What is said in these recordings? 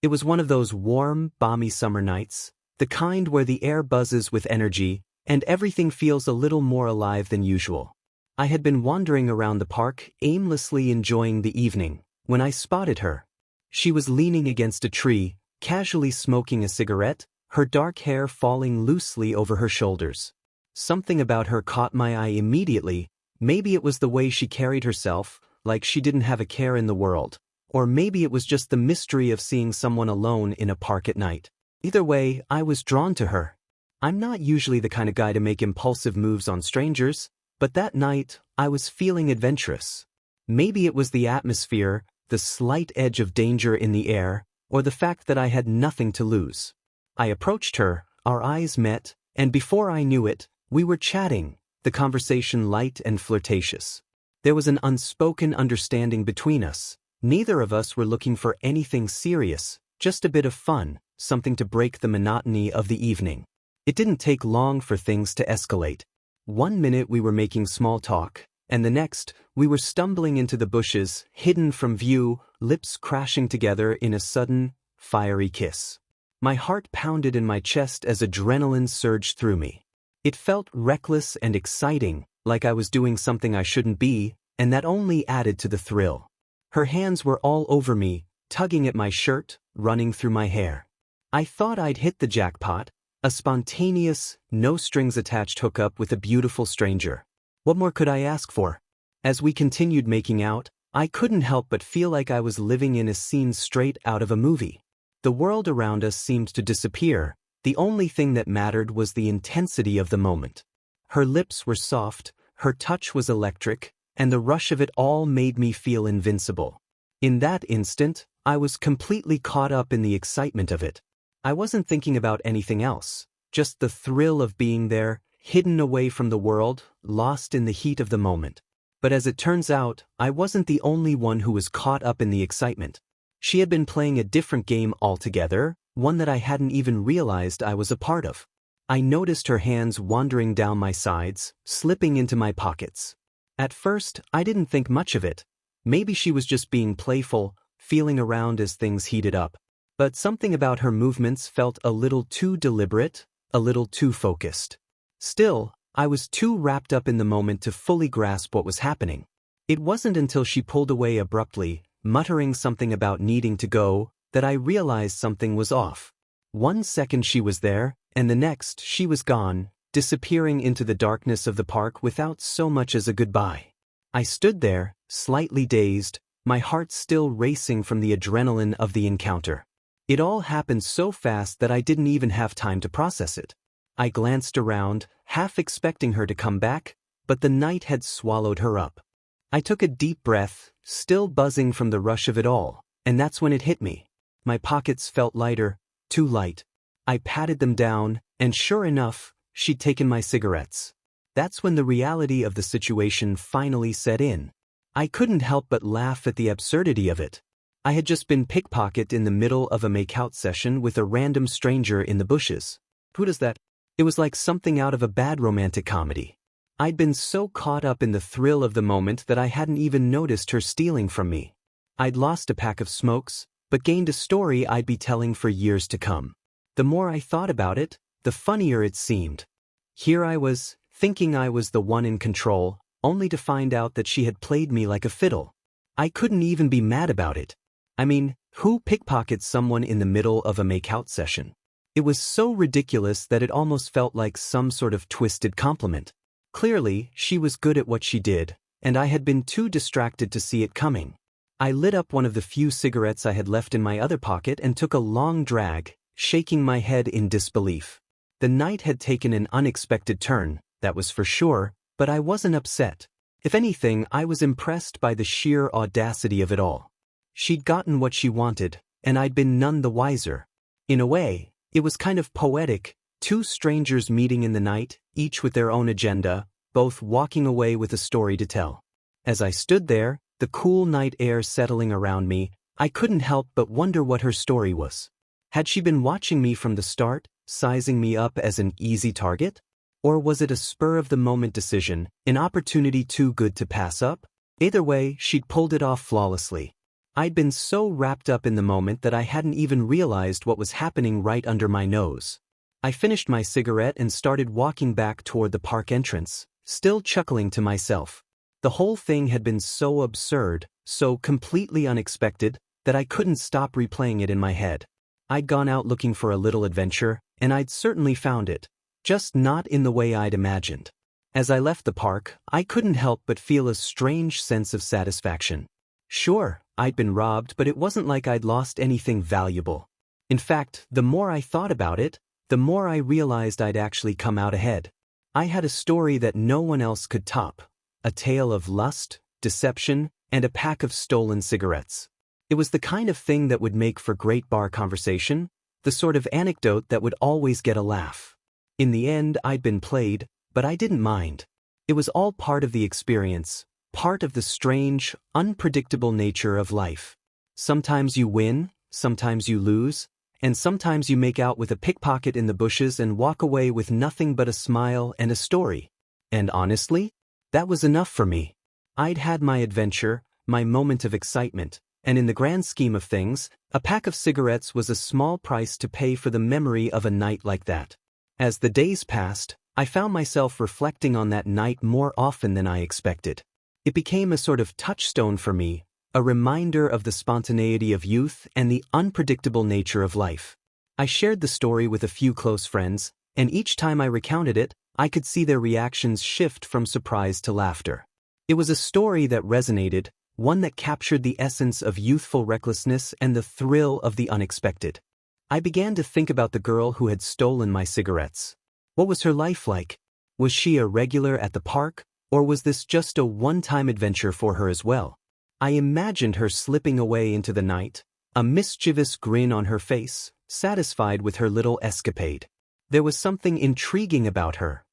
It was one of those warm, balmy summer nights, the kind where the air buzzes with energy and everything feels a little more alive than usual. I had been wandering around the park, aimlessly enjoying the evening, when I spotted her. She was leaning against a tree, casually smoking a cigarette, her dark hair falling loosely over her shoulders. Something about her caught my eye immediately. Maybe it was the way she carried herself, like she didn't have a care in the world. Or maybe it was just the mystery of seeing someone alone in a park at night. Either way, I was drawn to her. I'm not usually the kind of guy to make impulsive moves on strangers, but that night, I was feeling adventurous. Maybe it was the atmosphere, the slight edge of danger in the air, or the fact that I had nothing to lose. I approached her, our eyes met, and before I knew it, we were chatting, the conversation light and flirtatious. There was an unspoken understanding between us. Neither of us were looking for anything serious, just a bit of fun, something to break the monotony of the evening. It didn't take long for things to escalate. One minute we were making small talk, and the next, we were stumbling into the bushes, hidden from view, lips crashing together in a sudden, fiery kiss. My heart pounded in my chest as adrenaline surged through me. It felt reckless and exciting, like I was doing something I shouldn't be, and that only added to the thrill. Her hands were all over me, tugging at my shirt, running through my hair. I thought I'd hit the jackpot, a spontaneous, no-strings-attached hookup with a beautiful stranger. What more could I ask for? As we continued making out, I couldn't help but feel like I was living in a scene straight out of a movie. The world around us seemed to disappear. The only thing that mattered was the intensity of the moment. Her lips were soft, her touch was electric, and the rush of it all made me feel invincible. In that instant, I was completely caught up in the excitement of it. I wasn't thinking about anything else, just the thrill of being there, hidden away from the world, lost in the heat of the moment. But as it turns out, I wasn't the only one who was caught up in the excitement. She had been playing a different game altogether, one that I hadn't even realized I was a part of. I noticed her hands wandering down my sides, slipping into my pockets. At first, I didn't think much of it. Maybe she was just being playful, feeling around as things heated up. But something about her movements felt a little too deliberate, a little too focused. Still, I was too wrapped up in the moment to fully grasp what was happening. It wasn't until she pulled away abruptly, muttering something about needing to go, that I realized something was off. 1 second she was there, and the next she was gone, disappearing into the darkness of the park without so much as a goodbye. I stood there, slightly dazed, my heart still racing from the adrenaline of the encounter. It all happened so fast that I didn't even have time to process it. I glanced around, half expecting her to come back, but the night had swallowed her up. I took a deep breath, still buzzing from the rush of it all, and that's when it hit me. My pockets felt lighter, too light. I patted them down, and sure enough, she'd taken my cigarettes. That's when the reality of the situation finally set in. I couldn't help but laugh at the absurdity of it. I had just been pickpocketed in the middle of a makeout session with a random stranger in the bushes. Who does that? It was like something out of a bad romantic comedy. I'd been so caught up in the thrill of the moment that I hadn't even noticed her stealing from me. I'd lost a pack of smokes, but gained a story I'd be telling for years to come. The more I thought about it, the funnier it seemed. Here I was, thinking I was the one in control, only to find out that she had played me like a fiddle. I couldn't even be mad about it. I mean, who pickpockets someone in the middle of a makeout session? It was so ridiculous that it almost felt like some sort of twisted compliment. Clearly, she was good at what she did, and I had been too distracted to see it coming. I lit up one of the few cigarettes I had left in my other pocket and took a long drag, shaking my head in disbelief. The night had taken an unexpected turn, that was for sure, but I wasn't upset. If anything, I was impressed by the sheer audacity of it all. She'd gotten what she wanted, and I'd been none the wiser. In a way, it was kind of poetic, two strangers meeting in the night, each with their own agenda, both walking away with a story to tell. As I stood there, the cool night air settling around me, I couldn't help but wonder what her story was. Had she been watching me from the start, sizing me up as an easy target? Or was it a spur-of-the-moment decision, an opportunity too good to pass up? Either way, she'd pulled it off flawlessly. I'd been so wrapped up in the moment that I hadn't even realized what was happening right under my nose. I finished my cigarette and started walking back toward the park entrance, still chuckling to myself. The whole thing had been so absurd, so completely unexpected, that I couldn't stop replaying it in my head. I'd gone out looking for a little adventure, and I'd certainly found it, just not in the way I'd imagined. As I left the park, I couldn't help but feel a strange sense of satisfaction. Sure, I'd been robbed, but it wasn't like I'd lost anything valuable. In fact, the more I thought about it, the more I realized I'd actually come out ahead. I had a story that no one else could top, a tale of lust, deception, and a pack of stolen cigarettes. It was the kind of thing that would make for great bar conversation, the sort of anecdote that would always get a laugh. In the end, I'd been played, but I didn't mind. It was all part of the experience, part of the strange, unpredictable nature of life. Sometimes you win, sometimes you lose, and sometimes you make out with a pickpocket in the bushes and walk away with nothing but a smile and a story. And honestly, that was enough for me. I'd had my adventure, my moment of excitement, and in the grand scheme of things, a pack of cigarettes was a small price to pay for the memory of a night like that. As the days passed, I found myself reflecting on that night more often than I expected. It became a sort of touchstone for me, a reminder of the spontaneity of youth and the unpredictable nature of life. I shared the story with a few close friends, and each time I recounted it, I could see their reactions shift from surprise to laughter. It was a story that resonated, one that captured the essence of youthful recklessness and the thrill of the unexpected. I began to think about the girl who had stolen my cigarettes. What was her life like? Was she a regular at the park, or was this just a one-time adventure for her as well? I imagined her slipping away into the night, a mischievous grin on her face, satisfied with her little escapade. There was something intriguing about her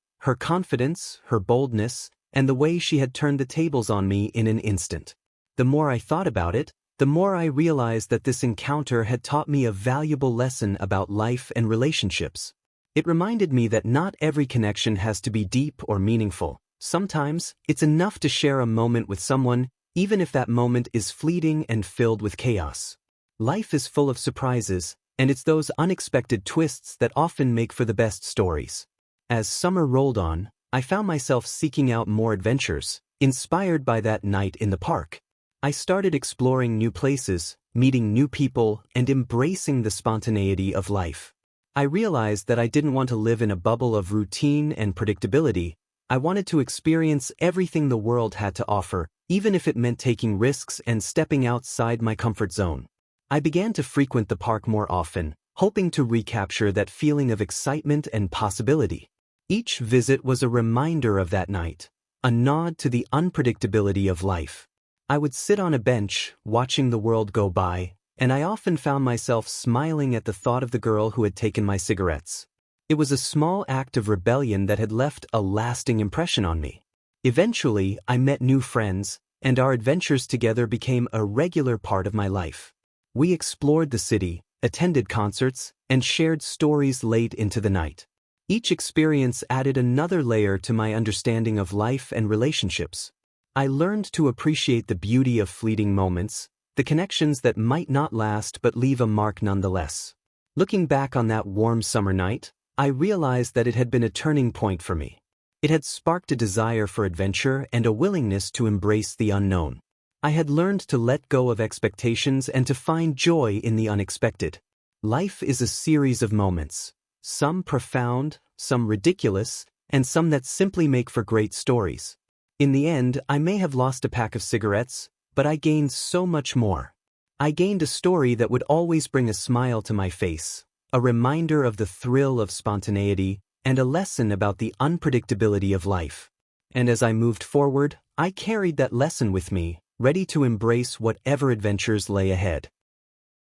confidence, her boldness, and the way she had turned the tables on me in an instant. The more I thought about it, the more I realized that this encounter had taught me a valuable lesson about life and relationships. It reminded me that not every connection has to be deep or meaningful. Sometimes, it's enough to share a moment with someone, even if that moment is fleeting and filled with chaos. Life is full of surprises, and it's those unexpected twists that often make for the best stories. As summer rolled on, I found myself seeking out more adventures, inspired by that night in the park. I started exploring new places, meeting new people, and embracing the spontaneity of life. I realized that I didn't want to live in a bubble of routine and predictability. I wanted to experience everything the world had to offer, even if it meant taking risks and stepping outside my comfort zone. I began to frequent the park more often, hoping to recapture that feeling of excitement and possibility. Each visit was a reminder of that night, a nod to the unpredictability of life. I would sit on a bench, watching the world go by, and I often found myself smiling at the thought of the girl who had taken my cigarettes. It was a small act of rebellion that had left a lasting impression on me. Eventually, I met new friends, and our adventures together became a regular part of my life. We explored the city, attended concerts, and shared stories late into the night. Each experience added another layer to my understanding of life and relationships. I learned to appreciate the beauty of fleeting moments, the connections that might not last but leave a mark nonetheless. Looking back on that warm summer night, I realized that it had been a turning point for me. It had sparked a desire for adventure and a willingness to embrace the unknown. I had learned to let go of expectations and to find joy in the unexpected. Life is a series of moments, some profound, some ridiculous, and some that simply make for great stories. In the end, I may have lost a pack of cigarettes, but I gained so much more. I gained a story that would always bring a smile to my face, a reminder of the thrill of spontaneity, and a lesson about the unpredictability of life. And as I moved forward, I carried that lesson with me, ready to embrace whatever adventures lay ahead.